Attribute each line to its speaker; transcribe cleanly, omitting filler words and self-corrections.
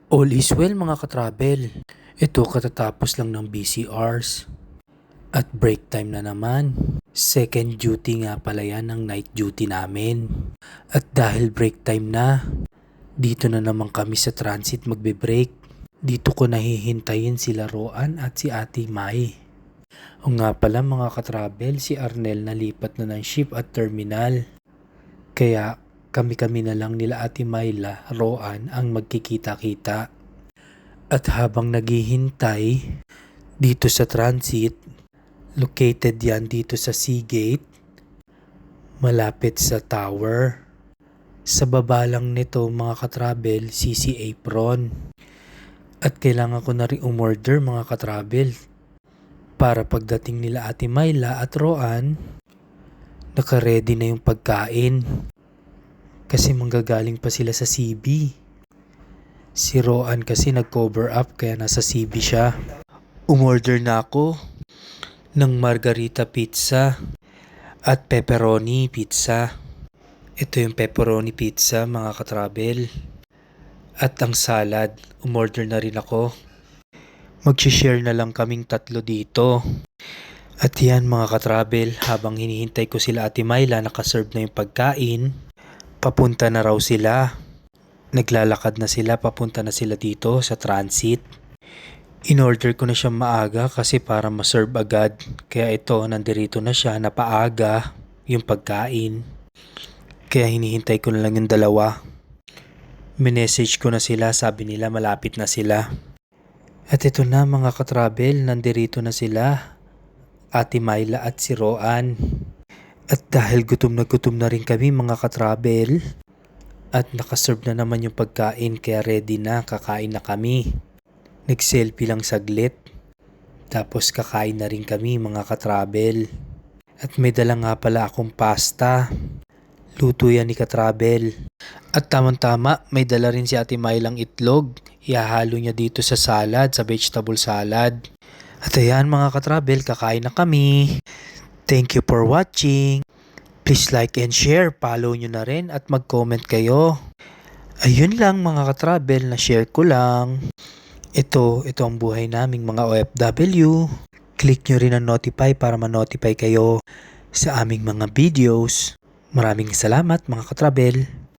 Speaker 1: All is well mga katravel. Ito katatapos lang ng busy hours. At break time na naman. Second duty nga pala yan ng night duty namin. At dahil break time na, dito na naman kami sa transit magbe-break. Dito ko nahihintayin sila Roan at si Ate Mai. O nga pala mga katravel, si Arnel nalipat na ng ship at terminal. Kaya kami-kami na lang nila Ate Myla, Roan ang magkikita-kita. At habang naghihintay dito sa transit, located yan dito sa Seagate, malapit sa tower. Sa baba lang nito mga katravel, CC Apron. At kailangan ko na rin umorder mga katravel para pagdating nila Ate Myla at Roan, naka-ready na yung pagkain. Kasi manggagaling pa sila sa CB. Si Roan kasi nag-cover up kaya nasa CB siya. Umorder na ako ng margarita pizza at pepperoni pizza. Ito yung pepperoni pizza mga katravel. At ang salad, umorder na rin ako. Mag-share na lang kaming tatlo dito. At yan mga katravel, habang hinihintay ko sila Ate Myla, nakaserve na yung pagkain. Papunta na raw sila. Naglalakad na sila, papunta na sila dito sa transit. In-order ko na siya maaga kasi para ma-serve agad. Kaya ito, nandirito na siya, napaaga yung pagkain. Kaya hinihintay ko na lang yung dalawa. Minessage ko na sila, sabi nila malapit na sila. At ito na mga katravel, nandirito na sila, Ate Myla at si Roan. At dahil gutom na rin kami mga katravel, at nakaserve na naman yung pagkain kaya ready na, kakain na kami. Nag-selfie lang saglit, tapos kakain na rin kami mga katravel. At may dala nga pala akong pasta. Luto yan ni katravel. At tamang-tama, may dala rin si Ate Mylang itlog. Ihahalo niya dito sa salad, sa vegetable salad. At ayan mga katravel, kakain na kami. Thank you for watching. Please like and share, follow nyo na rin at mag-comment kayo. Ayun lang mga katravel, na share ko lang. Ito ang buhay naming mga OFW. Click nyo rin ang notify para ma-notify kayo sa aming mga videos. Maraming salamat mga katravel.